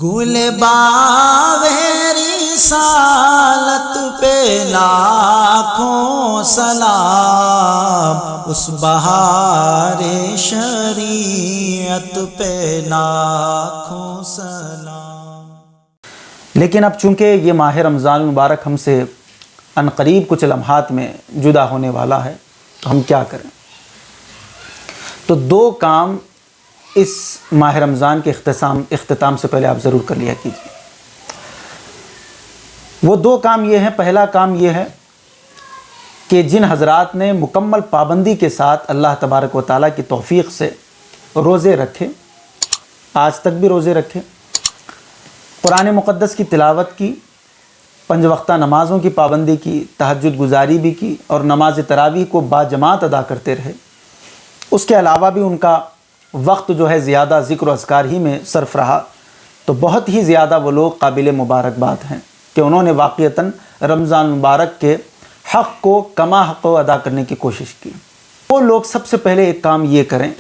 گل باغ رسالت پہ لاکھوں سلام، اس بہار شریعت پہ لاکھوں سلام۔ لیکن اب چونکہ یہ ماہ رمضان المبارک ہم سے عنقریب کچھ لمحات میں جدا ہونے والا ہے تو ہم کیا کریں؟ تو دو کام اس ماہ رمضان کے اختتام سے پہلے آپ ضرور کر لیا کیجیے۔ وہ دو کام یہ ہیں، پہلا کام یہ ہے کہ جن حضرات نے مکمل پابندی کے ساتھ اللہ تبارک و تعالیٰ کی توفیق سے روزے رکھے، آج تک بھی روزے رکھے، قرآن مقدس کی تلاوت کی، 5 وقتہ نمازوں کی پابندی کی، تہجد گزاری بھی کی اور نماز تراویح کو باجماعت ادا کرتے رہے، اس کے علاوہ بھی ان کا وقت جو ہے زیادہ ذکر و اذکار ہی میں صرف رہا، تو بہت ہی زیادہ وہ لوگ قابل مبارکباد ہیں کہ انہوں نے واقعتاً رمضان مبارک کے حق کو کما حق ادا کرنے کی کوشش کی۔ وہ لوگ سب سے پہلے ایک کام یہ کریں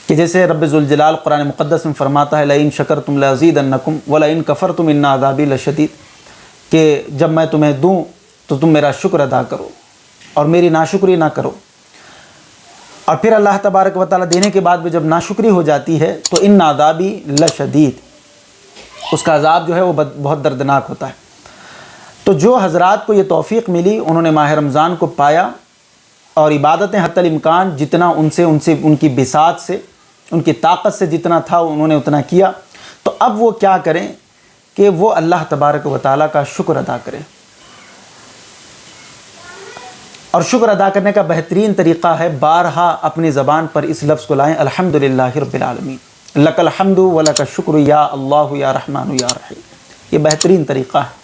کہ جیسے رب ذوالجلال قرآن مقدس میں فرماتا ہے لئن شکرتم لازیدنکم ولئن کفرتم ان عذابی لشدید، کہ جب میں تمہیں دوں تو تم میرا شکر ادا کرو اور میری ناشکری نہ کرو، اور پھر اللہ تبارک و تعالیٰ دینے کے بعد بھی جب ناشکری ہو جاتی ہے تو ان عذابی لشدید، اس کا عذاب جو ہے وہ بہت دردناک ہوتا ہے۔ تو جو حضرات کو یہ توفیق ملی انہوں نے ماہ رمضان کو پایا اور عبادتیں حتی الامکان جتنا ان کی بساط سے، ان کی طاقت سے جتنا تھا انہوں نے اتنا کیا۔ تو اب وہ کیا کریں کہ وہ اللہ تبارک و تعالیٰ کا شکر ادا کریں، اور شکر ادا کرنے کا بہترین طریقہ ہے بارہا اپنی زبان پر اس لفظ کو لائیں الحمدللہ رب العالمین، لک الحمد ولک الشکر یا اللہ یا رحمان یا رحیم، یہ بہترین طریقہ ہے۔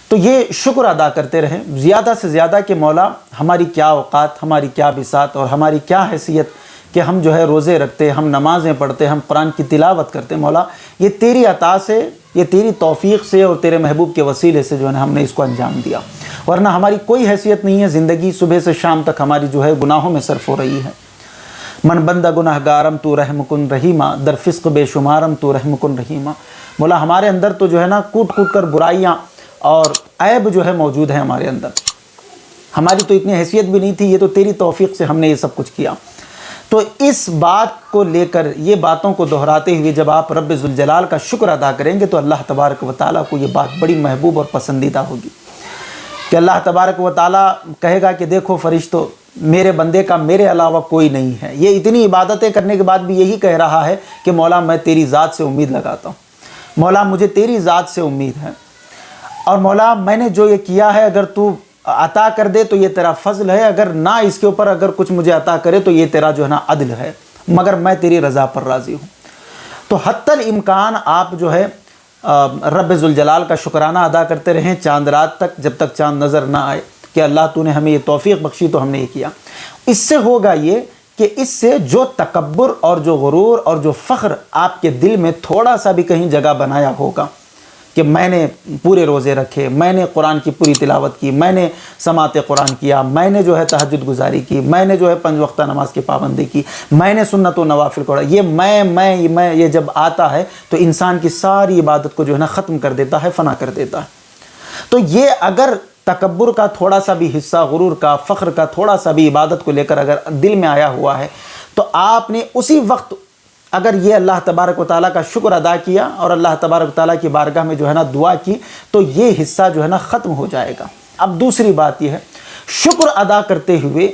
تو یہ شکر ادا کرتے رہیں زیادہ سے زیادہ کہ مولا ہماری کیا اوقات، ہماری کیا بساط اور ہماری کیا حیثیت کہ ہم جو ہے روزے رکھتے، ہم نمازیں پڑھتے، ہم قرآن کی تلاوت کرتے، مولا یہ تیری عطا سے، یہ تیری توفیق سے اور تیرے محبوب کے وسیلے سے جو ہے نا ہم نے اس کو انجام دیا، ورنہ ہماری کوئی حیثیت نہیں ہے، زندگی صبح سے شام تک ہماری جو ہے گناہوں میں صرف ہو رہی ہے۔ من بندہ گناہ گارم تو رحم کن رحیمہ، در فسق بے شمارم تو رحم کن رحیمہ، مولا ہمارے اندر تو جو ہے نا کوٹ کوٹ کر برائیاں اور عیب جو ہے موجود ہے ہمارے اندر، ہماری تو اتنی حیثیت بھی نہیں تھی، یہ تو تیری توفیق سے ہم نے یہ سب کچھ کیا۔ تو اس بات کو لے کر یہ باتوں کو دہراتے ہوئے جب آپ رب ذوالجلال کا شکر ادا کریں گے تو اللہ تبارک و تعالیٰ کو یہ بات بڑی محبوب اور پسندیدہ ہوگی کہ اللہ تبارک و تعالیٰ کہے گا کہ دیکھو فرشتو، میرے بندے کا میرے علاوہ کوئی نہیں ہے، یہ اتنی عبادتیں کرنے کے بعد بھی یہی کہہ رہا ہے کہ مولا میں تیری ذات سے امید لگاتا ہوں، مولا مجھے تیری ذات سے امید ہے، اور مولا میں نے جو یہ کیا ہے اگر تو عطا کر دے تو یہ تیرا فضل ہے، اگر نہ اس کے اوپر اگر کچھ مجھے عطا کرے تو یہ تیرا جو ہے نا عدل ہے، مگر میں تیری رضا پر راضی ہوں۔ تو حتی الامکان آپ جو ہے رب ذوالجلال کا شکرانہ ادا کرتے رہیں چاند رات تک، جب تک چاند نظر نہ آئے کہ اللہ تو نے ہمیں یہ توفیق بخشی تو ہم نے یہ کیا۔ اس سے ہوگا یہ کہ اس سے جو تکبر اور جو غرور اور جو فخر آپ کے دل میں تھوڑا سا بھی کہیں جگہ بنایا ہوگا کہ میں نے پورے روزے رکھے، میں نے قرآن کی پوری تلاوت کی، میں نے سماعت قرآن کیا، میں نے جو ہے تہجد گزاری کی، میں نے جو ہے 5 وقتہ نماز کی پابندی کی، میں نے سنت و نوافل پڑھا، یہ میں یہ جب آتا ہے تو انسان کی ساری عبادت کو جو ہے نا ختم کر دیتا ہے، فنا کر دیتا ہے۔ تو یہ اگر تکبر کا تھوڑا سا بھی حصہ، غرور کا، فخر کا تھوڑا سا بھی عبادت کو لے کر اگر دل میں آیا ہوا ہے تو آپ نے اسی وقت اگر یہ اللہ تبارک و تعالیٰ کا شکر ادا کیا اور اللہ تبارک و تعالیٰ کی بارگاہ میں جو ہے نا دعا کی تو یہ حصہ جو ہے نا ختم ہو جائے گا۔ اب دوسری بات یہ ہے، شکر ادا کرتے ہوئے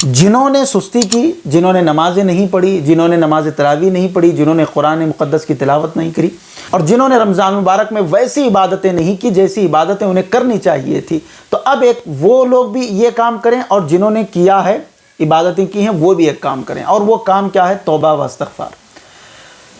جنہوں نے سستی کی، جنہوں نے نمازیں نہیں پڑھی، جنہوں نے نماز تراویح نہیں پڑھی، جنہوں نے قرآن مقدس کی تلاوت نہیں کری، اور جنہوں نے رمضان مبارک میں ویسی عبادتیں نہیں کی جیسی عبادتیں انہیں کرنی چاہیے تھی، تو اب ایک وہ لوگ بھی یہ کام کریں اور جنہوں نے کیا ہے عبادتیں کی ہیں وہ بھی ایک کام کریں، اور وہ کام کیا ہے؟ توبہ و استغفار۔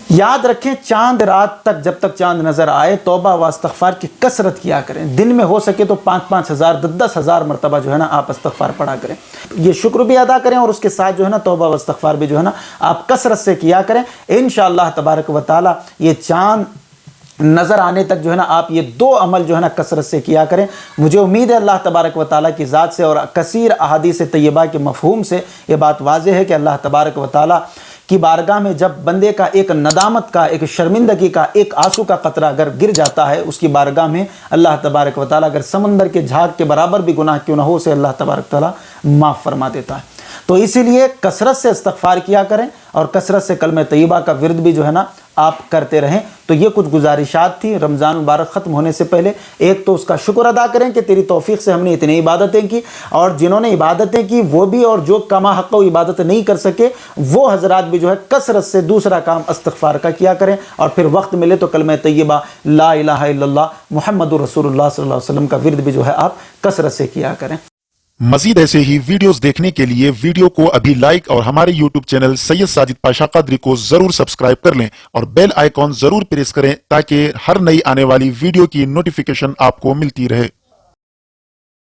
یاد رکھیں چاند رات تک جب تک چاند نظر آئے توبہ و استغفار کی کثرت کیا کریں، دن میں ہو سکے تو 5-5 ہزار 10-10 ہزار مرتبہ جو ہے نا آپ استغفار پڑھا کریں، یہ شکر بھی ادا کریں اور اس کے ساتھ جو ہے نا توبہ و استغفار بھی جو ہے نا آپ کثرت سے کیا کریں۔ انشاءاللہ تبارک و تعالی یہ چاند نظر آنے تک جو ہے نا آپ یہ 2 عمل جو ہے نا کثرت سے کیا کریں۔ مجھے امید ہے اللہ تبارک و تعالیٰ کی ذات سے اور کثیر احادیث طیبہ کے مفہوم سے یہ بات واضح ہے کہ اللہ تبارک و تعالیٰ کی بارگاہ میں جب بندے کا ایک ندامت کا، ایک شرمندگی کا، ایک آنسو کا قطرہ اگر گر جاتا ہے اس کی بارگاہ میں، اللہ تبارک و تعالیٰ اگر سمندر کے جھاگ کے برابر بھی گناہ کیوں نہ ہو اسے اللہ تبارک و تعالیٰ معاف فرما دیتا ہے۔ تو اسی لیے کثرت سے استغفار کیا کریں اور کثرت سے کلمہ طیبہ کا ورد بھی جو ہے نا آپ کرتے رہیں۔ تو یہ کچھ گزارشات تھی رمضان مبارک ختم ہونے سے پہلے۔ ایک تو اس کا شکر ادا کریں کہ تیری توفیق سے ہم نے اتنی عبادتیں کی، اور جنہوں نے عبادتیں کی وہ بھی، اور جو کما حق و عبادت نہیں کر سکے وہ حضرات بھی جو ہے کثرت سے دوسرا کام استغفار کا کیا کریں، اور پھر وقت ملے تو کلمہ طیبہ لا الہ الا اللہ محمد رسول اللہ صلی اللہ علیہ وسلم کا ورد بھی جو ہے آپ کثرت سے کیا کریں۔ مزید ایسے ہی ویڈیوز دیکھنے کے لیے ویڈیو کو ابھی لائک اور ہمارے یوٹیوب چینل سید ساجد پاشا قادری کو ضرور سبسکرائب کر لیں اور بیل آئیکن ضرور پریس کریں تاکہ ہر نئی آنے والی ویڈیو کی نوٹیفیکیشن آپ کو ملتی رہے۔